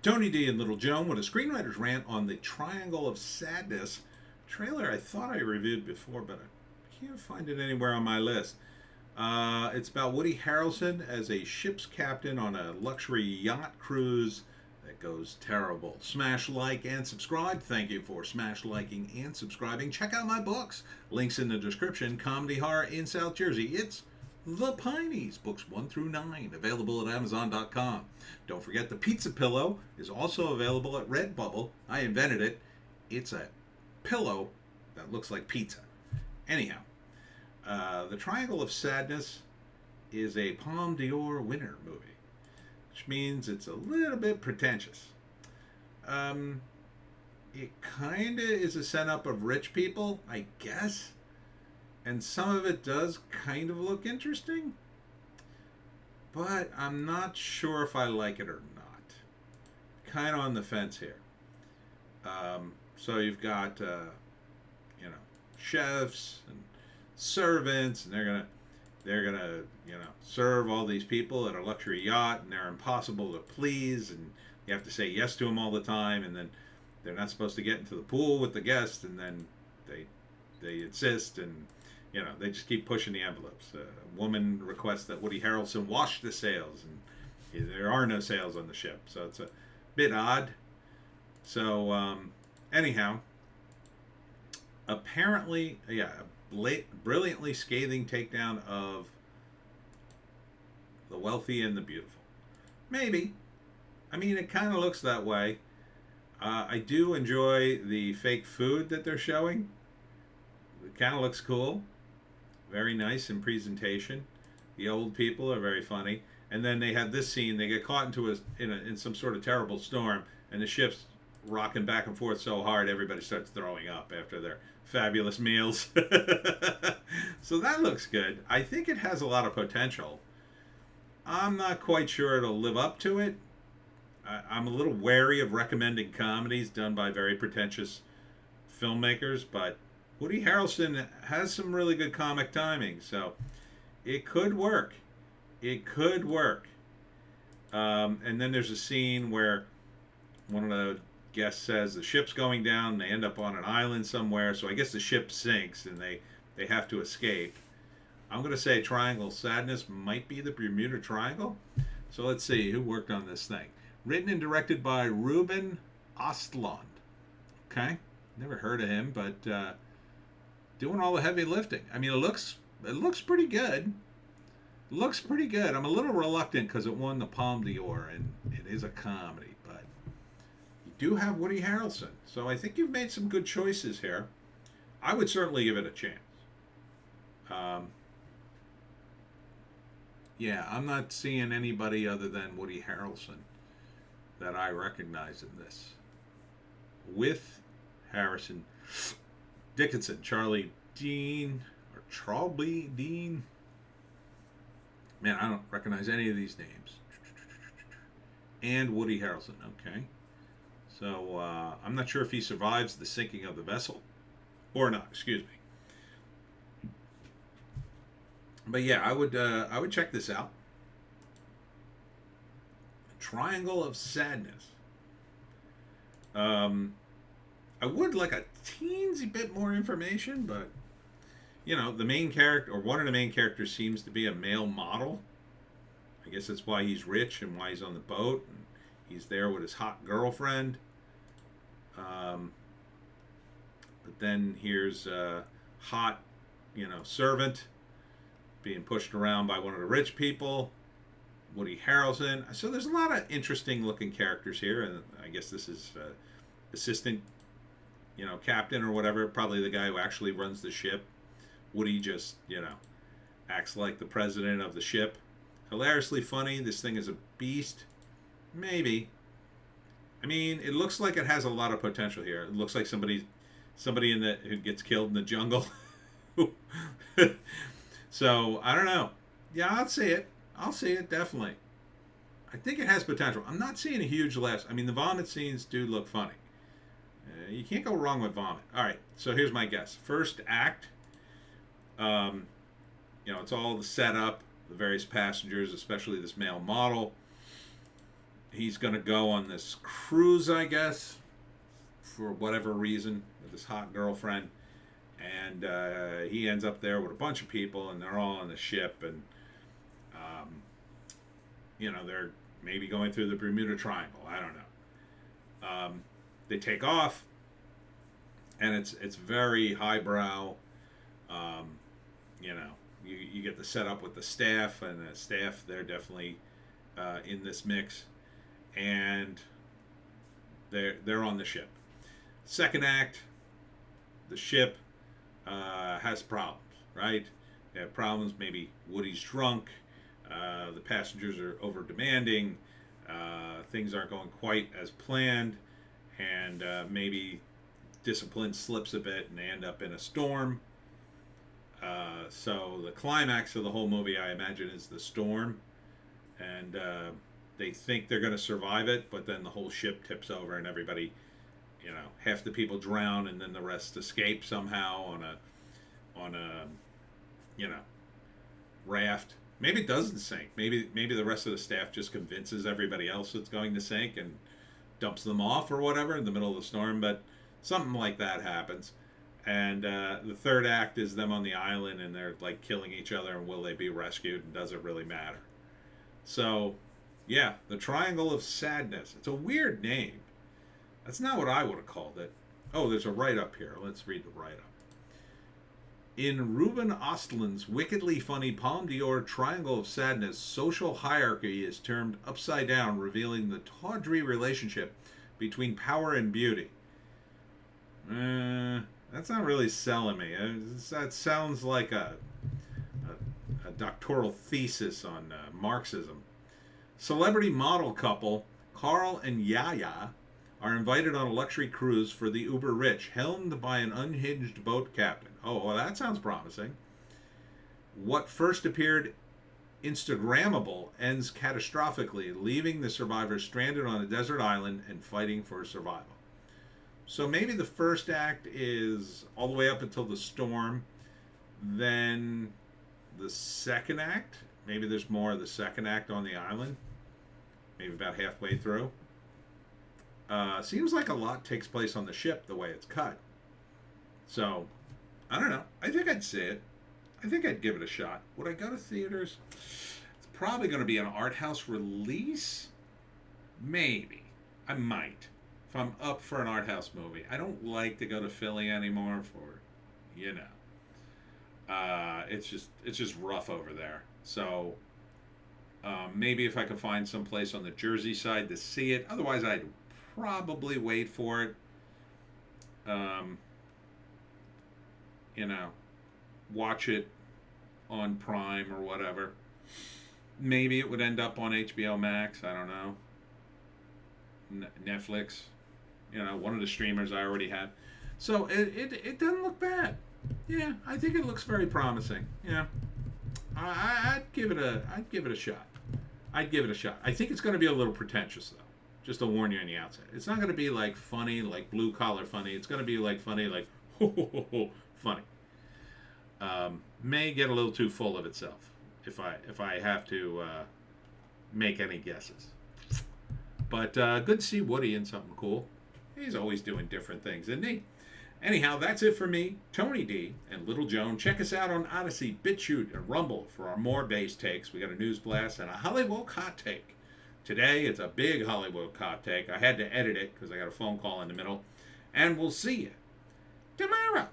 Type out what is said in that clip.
Tony D and Little Joan with a screenwriter's rant on the Triangle of Sadness trailer. I thought I reviewed before, but I can't find it anywhere on my list. It's about Woody Harrelson as a ship's captain on a luxury yacht cruise that goes terrible. Smash like and subscribe. Thank you for smash liking and subscribing. Check out my books. Links in the description. Comedy horror in South Jersey. It's The Pineys, books 1 through 9, available at Amazon.com. Don't forget the pizza pillow is also available at Redbubble. I invented it. It's a pillow that looks like pizza. Anyhow, The Triangle of Sadness is a Palme d'Or winner movie, which means it's a little bit pretentious. It kind of is a setup of rich people, I guess. And some of it does kind of look interesting, but I'm not sure if I like it or not. Kind of on the fence here. So you've got, chefs and servants, and they're gonna, serve all these people at a luxury yacht, and they're impossible to please, and you have to say yes to them all the time, and then they're not supposed to get into the pool with the guests, and then they insist, and they just keep pushing the envelopes. A woman requests that Woody Harrelson wash the sails, and there are no sails on the ship, so it's a bit odd. So, anyhow, apparently, a brilliantly scathing takedown of the wealthy and the beautiful. Maybe. I mean, it kind of looks that way. I do enjoy the fake food that they're showing. It kind of looks cool. Very nice in presentation. The old people are very funny. And then they have this scene. They get caught in some sort of terrible storm, and the ship's rocking back and forth so hard everybody starts throwing up after their fabulous meals. So that looks good. I think it has a lot of potential. I'm not quite sure it'll live up to it. I'm a little wary of recommending comedies done by very pretentious filmmakers, but Woody Harrelson has some really good comic timing, so it could work. It could work. And then there's a scene where one of the guests says the ship's going down, and they end up on an island somewhere, so I guess the ship sinks, and they have to escape. I'm going to say Triangle Sadness might be the Bermuda Triangle. So let's see who worked on this thing. Written and directed by Ruben Ostlund. Okay, never heard of him, but doing all the heavy lifting. I mean, it looks pretty good. Looks pretty good. I'm a little reluctant because it won the Palme d'Or, and it is a comedy, but you do have Woody Harrelson, so I think you've made some good choices here. I would certainly give it a chance. Yeah, I'm not seeing anybody other than Woody Harrelson that I recognize in this. With Harrison Dickinson, Charlie Dean, or Charlie Dean. Man, I don't recognize any of these names. And Woody Harrelson, okay. So I'm not sure if he survives the sinking of the vessel or not. Excuse me. But yeah, I would check this out. Triangle of Sadness. I would like a teensy bit more information, but the main character, or one of the main characters, seems to be a male model. I guess that's why he's rich and why he's on the boat, and he's there with his hot girlfriend. But then here's a hot, servant being pushed around by one of the rich people. Woody Harrelson. So there's a lot of interesting looking characters here, and I guess this is assistant, captain or whatever, probably the guy who actually runs the ship. Woody just, acts like the president of the ship. Hilariously funny. This thing is a beast. Maybe. I mean, it looks like it has a lot of potential here. It looks like somebody who gets killed in the jungle. So I don't know. Yeah, I'll see it. I'll see it, definitely. I think it has potential. I'm not seeing a huge laughs. I mean, the vomit scenes do look funny. You can't go wrong with vomit. All right, so here's my guess. First act, it's all the setup, the various passengers, especially this male model. he's going to go on this cruise, I guess, for whatever reason, with his hot girlfriend. And he ends up there with a bunch of people, and they're all on the ship. And, um, they're maybe going through the Bermuda Triangle. I don't know. They take off, and it's very highbrow. Um, you get the setup with the staff, and the staff, they're definitely in this mix. And they're on the ship. Second act, the ship has problems, right? They have problems. Maybe Woody's drunk. The passengers are over demanding. Things aren't going quite as planned, and maybe discipline slips a bit, and they end up in a storm. So the climax of the whole movie, I imagine, is the storm, and they think they're going to survive it, but then the whole ship tips over, and everybody, half the people drown, and then the rest escape somehow on a raft. Maybe it doesn't sink. Maybe the rest of the staff just convinces everybody else it's going to sink and dumps them off or whatever in the middle of the storm. But something like that happens. And the third act is them on the island, and they're like killing each other. And will they be rescued? And does it really matter? So, yeah, the Triangle of Sadness. It's a weird name. That's not what I would have called it. Oh, there's a write-up here. Let's read the write-up. In Ruben Östlund's wickedly funny Palme d'Or Triangle of Sadness, social hierarchy is termed upside down, revealing the tawdry relationship between power and beauty. That's not really selling me. That sounds like a doctoral thesis on Marxism. Celebrity model couple Carl and Yaya are invited on a luxury cruise for the uber rich, helmed by an unhinged boat captain. Oh, well, that sounds promising. What first appeared Instagrammable ends catastrophically, leaving the survivors stranded on a desert island and fighting for survival. So maybe the first act is all the way up until the storm. Then the second act, maybe there's more of the second act on the island. Maybe about halfway through. Seems like a lot takes place on the ship the way it's cut. So, I don't know. I think I'd see it. I think I'd give it a shot. Would I go to theaters? It's probably going to be an art house release. Maybe. I might. If I'm up for an art house movie. I don't like to go to Philly anymore for, it's just rough over there. So, maybe if I could find some place on the Jersey side to see it. Otherwise, I'd probably wait for it. Watch it on Prime or whatever. Maybe it would end up on HBO Max. I don't know. Netflix. One of the streamers I already have. So it doesn't look bad. Yeah, I think it looks very promising. Yeah, I'd give it a shot. I'd give it a shot. I think it's going to be a little pretentious though. Just to warn you on the outset. It's not going to be like funny, like blue collar funny. It's going to be like funny, like ho ho ho ho funny. May get a little too full of itself if I have to make any guesses. But good to see Woody in something cool. He's always doing different things, isn't he? Anyhow, that's it for me, Tony D, and Little Joan. Check us out on Odysee, Bitchute, and Rumble for our more bass takes. We got a news blast and a Hollywoke hot take. Today, it's a big Hollywoke hot take. I had to edit it because I got a phone call in the middle. And we'll see you tomorrow.